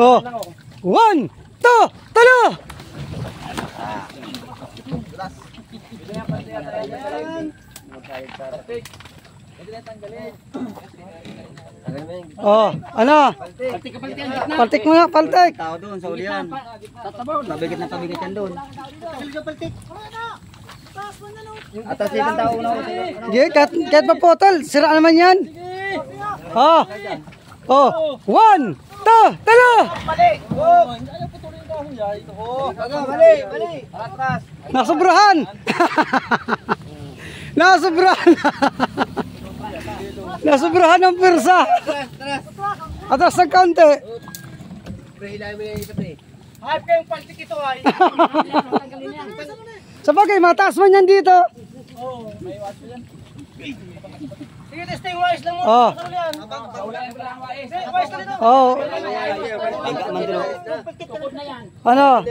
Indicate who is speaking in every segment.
Speaker 1: Oh. 1, 2, talo! Oh, ano? Paltik mo na, paltik.
Speaker 2: Tao doon sa ulian. Pabigat na pabigat yan doon. Atas dito tao na.
Speaker 1: Kahit mapotol, sira naman yan. Oh. Oh, 1, 2, talo! Nasobrahan. Nasobrahan. Nasobrahan ng persa. Atras ng kaunti.
Speaker 3: Hype kayong paltik ito ay.
Speaker 1: Sabagay, mataas man yan dito.
Speaker 3: Oo, may watch yan. Sige, testing wise lang mo.
Speaker 1: Oh.
Speaker 3: Wise lang ito.
Speaker 1: Oh.
Speaker 3: Tukod na yan.
Speaker 1: Ano?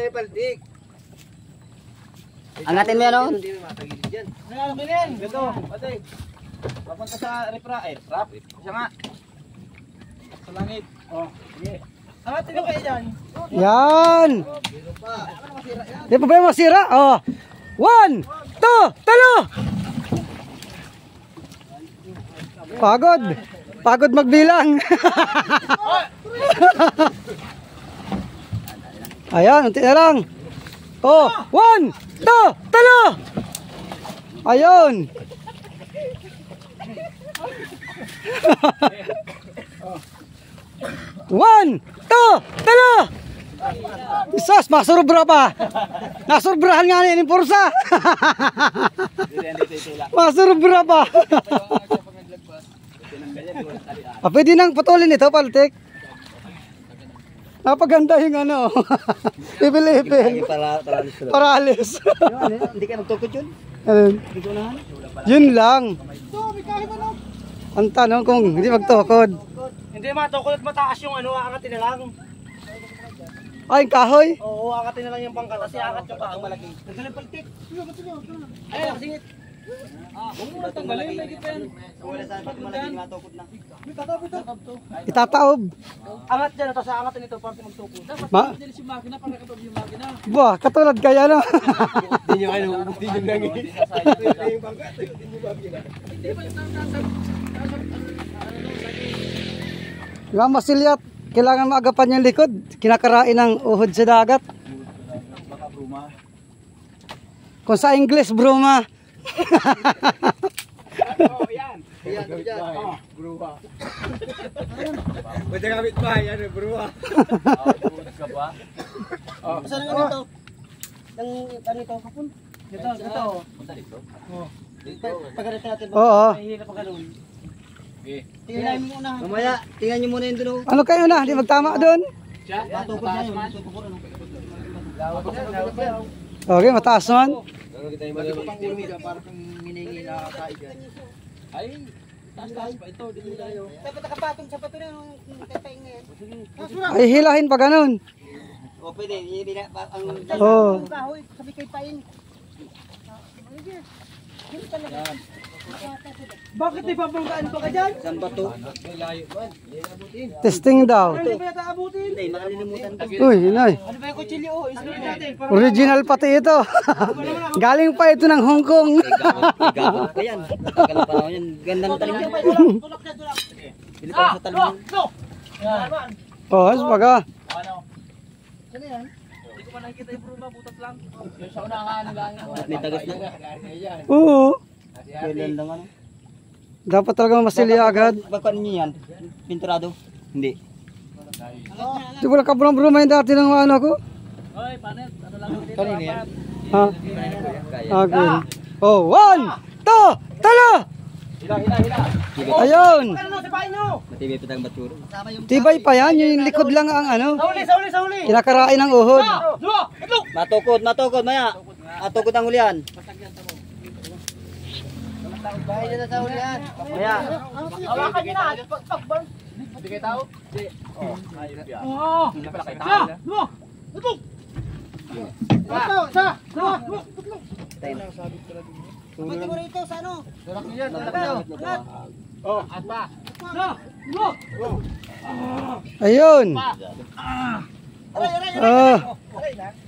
Speaker 2: Angatin mo yan o.
Speaker 3: Ano ba yan? Ito, patay. Papunta sa refra. Rap. Siya nga. Sa langit. Oh, sige. Angatin mo kayo dyan.
Speaker 1: Yan. Di pa ba yung masira? Oh. 1, 2, talo! Pagod. Pagod magbilang. Ayan, unti na lang. Oh, 1, 2, talo! Ayun. One, two, talo! Isas, masurubra pa. Nasurbrahan nga niya yung pursa. Masurubra pa. Pwede nang putulin ito, paltik. Napaganda yung ano. Ipil-ipil. Paralis.
Speaker 2: Hindi ka nagtukod yun?
Speaker 1: Yun lang. Ang tanong kung hindi magtukod.
Speaker 3: Hindi matukod at mataas yung ano, aangatin na lang.
Speaker 1: Ay, kahoy.
Speaker 3: Oo, aangatin na lang yung pangkat kasi aangat yung kahoy. Malaki. Nagkalang paltik. Ayun, singit. Huwag mo tanggalin, may kita yan.
Speaker 2: Wala saan pag malaki matukod na.
Speaker 1: Itataob.
Speaker 3: Angat dyan, tapos aangatin ito para magtukod.
Speaker 1: Ma?
Speaker 3: Yung makina, para katulad yung makina.
Speaker 1: Bah, katulad kaya no.
Speaker 2: Hindi nyo kayo, hindi nyo lang eh.
Speaker 1: Yung masilyat, kailangan maagapan yung likod. Kinakarain ng uhod sa dagat. Kung sa English, bruma.
Speaker 3: Oh, yan.
Speaker 2: Yan, yan. Bruha. Pwede kapit ba? Yan, bruha.
Speaker 3: Saan nga ito? Ang ano ito? Kapun? Ito. Pagkalit natin ba?
Speaker 1: Oo.
Speaker 3: Mahihirap pa ganun. Tingnan mo muna.
Speaker 2: Mamaya, tingnan nyo muna yun doon.
Speaker 1: Ano kayo na? Hindi magtama doon?
Speaker 3: Matukod na yun.
Speaker 1: Okay, mataas man.
Speaker 3: Para kung miningi na kain dyan. Ay, taas pa ito. Dito tayo. Dapat nakapatong sa pato na yung tetaing na yan.
Speaker 1: Ay, hilahin pa ganun.
Speaker 2: O pwede, ang...
Speaker 1: Oo.
Speaker 3: Kahoy, sabi kay Pain. Bakit di babanggaan pa ka dyan?
Speaker 2: Saan ba to?
Speaker 1: Testing daw.
Speaker 3: Hindi ba yata abutin?
Speaker 2: Hindi, makalilimutan to.
Speaker 1: Uy, inay.
Speaker 3: Ano ba yung kutsilyo? Isipin natin.
Speaker 1: Original pati ito. Galing pa ito ng Hong Kong.
Speaker 2: Gagawin pa yan. Tagal na panahon yan. Ganda ng talim yan.
Speaker 3: Tulak na, tulak.
Speaker 2: Pili pa sa talim yan.
Speaker 3: Yan.
Speaker 1: Oh, sabaga.
Speaker 3: Ano? Ano yan? Hindi ko pa nakikita yung bruma, butas lang. Yung sa unahan, lang.
Speaker 2: At may tagas na.
Speaker 1: Oo.
Speaker 2: Kailan lang ano.
Speaker 1: Dapat talaga masilya agad.
Speaker 2: Bakit niyo yan? Pinturado? Hindi.
Speaker 1: Di wala ka bruma yung dati ng ano ko?
Speaker 3: Hoy, panet. Ano lang dito?
Speaker 2: Kanina yan?
Speaker 1: Ha? Okay. Oh, 1, 2, talo! Ayun.
Speaker 3: Ano sa bahay nyo?
Speaker 2: Matibay pa tayong batsuro.
Speaker 1: Tibay pa yan. Yung likod lang ang ano.
Speaker 3: Sa uli.
Speaker 1: Kinakarain ng uhod.
Speaker 2: Matukod, matukod, maya. Matukod ang hulihan.
Speaker 3: Bahay nyo na sa uli yan.
Speaker 2: Maya.
Speaker 3: Hawakan nyo na. Pagban. Hindi kayo tao? Hindi. Ayun yan. Oo. Hindi pala kayo tao. Ito. Pati mo rito sa ano? Tulak nyo yan. Oh, at pa.
Speaker 1: Ayun.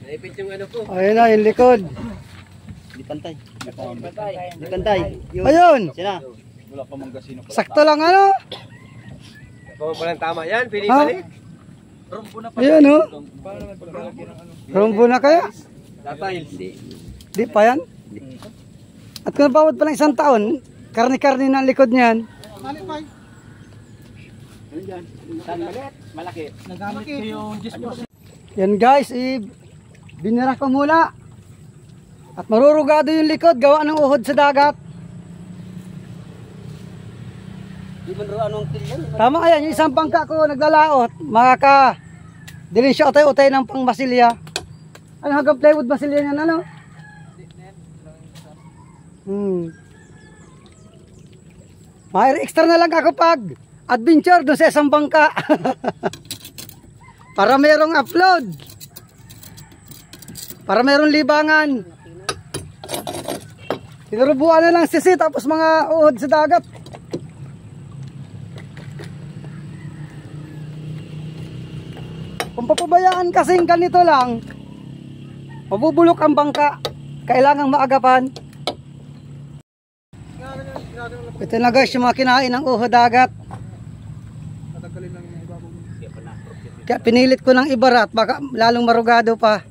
Speaker 2: Naipit yung ano ko.
Speaker 1: Ayun na, yung likod.
Speaker 2: Di pantay. Di pantay.
Speaker 1: Ayun.
Speaker 2: Sina?
Speaker 3: Wala pa mang gasino.
Speaker 1: Sakto lang ano.
Speaker 3: Kung walang tama yan,
Speaker 1: Ha?
Speaker 3: pinibalik. Rumbo na pa.
Speaker 1: Ayun oh.
Speaker 3: Paano naman paglalagyan ng ano?
Speaker 1: Rumbo na kaya?
Speaker 3: Tatay.
Speaker 1: Di pa yan? At kung bawat pa lang isang taon, karni-karni na ang likod niyan.
Speaker 3: Malaki. Nagamit ko yung 10%.
Speaker 1: Yan guys, binira ko muna. At marurugado yung likod, gawa ng uhod sa dagat.
Speaker 2: Di man ro anong tilyan.
Speaker 1: Tama ayan, yung isang bangka ko naglalaot. Dilin siya utay-utay ng pang basilya. Ano hanggang plywood basilya niyan ano? May extra na lang ako pag adventure doon sa isang bangka. Para merong upload. Para merong libangan. Tinurubuan na lang sisi tapos mga uhod sa dagat. Kung papabayaan kasing ganito lang, mabubulok ang bangka. Kailangang maagapan. Ito na guys yung mga kinain ng uhod dagat. Kaya pinilit ko ng ibarat baka lalong marugado pa.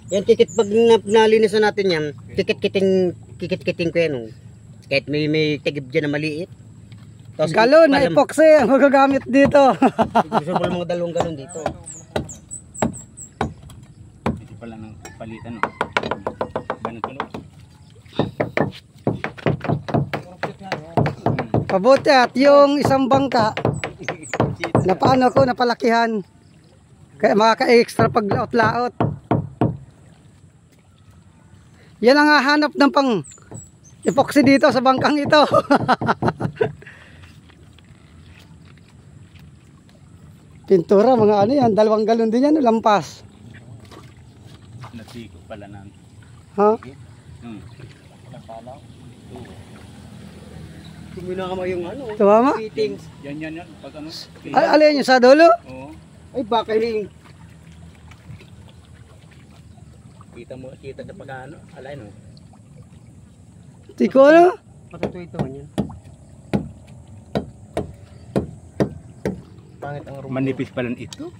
Speaker 2: Yan kikit pag nalinisan natin yan, kikit-kiting ko yan. Oh. Kahit may tigib dyan na maliit. Tapos
Speaker 1: Galon na epoxy ang magagamit dito.
Speaker 2: gusto mo lang mga dalawang galon dito.
Speaker 3: Hindi pala ng palitan. No? Ganun tuloy.
Speaker 1: Pabuti at yung isang bangka na paano ko napalakihan. Kaya makaka-extra pag laot-laot. Yan ang hahanap ng pang epoxy dito sa bangkang ito. Pintura, mga ano yan, 2 galon din yan, lampas.
Speaker 3: Nasiko pala na.
Speaker 1: Ha?
Speaker 2: Kuminama yung ano.
Speaker 1: Tumama?
Speaker 2: Fittings.
Speaker 3: Yan. Pag ano?
Speaker 1: Alin yung sa dulo?
Speaker 3: Oo.
Speaker 2: Ay baka rin. Kita sa pag ano. Alay no.
Speaker 1: Tiko ano?
Speaker 2: Matutuyo ito man yan. Pangit ang rumbo.
Speaker 3: Manipis pala ito.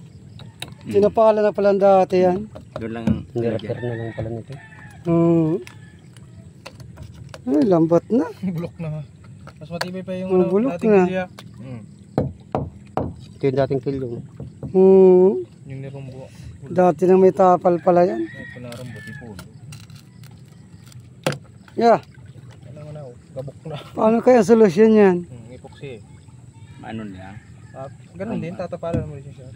Speaker 1: Sinapala na pala dati yan.
Speaker 3: Doon lang ang
Speaker 2: Repair na lang pala nito.
Speaker 1: Ay, lambat na.
Speaker 4: Bulok na. Mas matibay pa yung
Speaker 1: Bulok
Speaker 4: dating
Speaker 1: na.
Speaker 4: siya.
Speaker 2: Ito yung dating kilong.
Speaker 4: Yung nirumbo.
Speaker 1: Dati na may tapal pala yan.
Speaker 4: Ito na rumbo, tipulo.
Speaker 1: Yeah.
Speaker 4: Alam mo na, gabok na.
Speaker 1: Paano kaya solusyon yan?
Speaker 4: Epoxy.
Speaker 3: ano niya.
Speaker 4: Ganun din, tatapalan mo rin siya.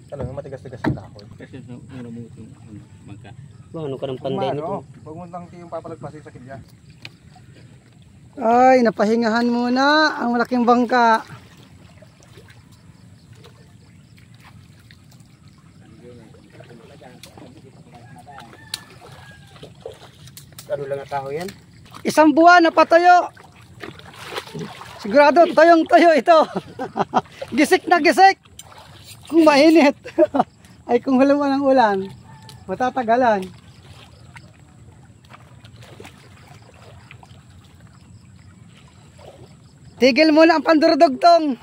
Speaker 4: Talagang matigas-tigas ang kahoy.
Speaker 3: Kasi mura mo itong magka.
Speaker 2: Ano ka ng panday nito?
Speaker 4: Huwag mo lang yung papalagpasin sa kilya.
Speaker 1: Ay, napahingahan muna ang malaking bangka.
Speaker 2: Ano lang ang kahoy yan?
Speaker 1: Isang buwan na patayo. Sigurado, tayong-tayo ito. Gisik na gisik. Kung mainit. Ay kung halaman ng ulan, matatagalan. Tigil muna ang pandurudugtong.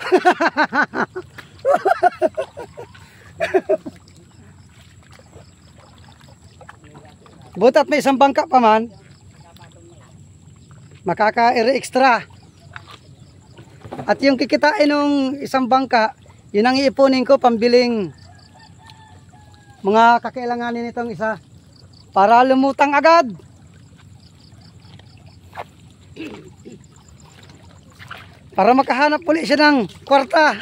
Speaker 1: Butat may isang bangka pa man. Makaka-extra. At yung kikitain ng isang bangka, yun ang iipunin ko pambiling mga kakailanganin nitong isa para lumutang agad. Para makahanap ulit siya ng kwarta.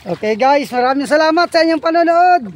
Speaker 1: Okay guys, maraming salamat sa inyong panonood.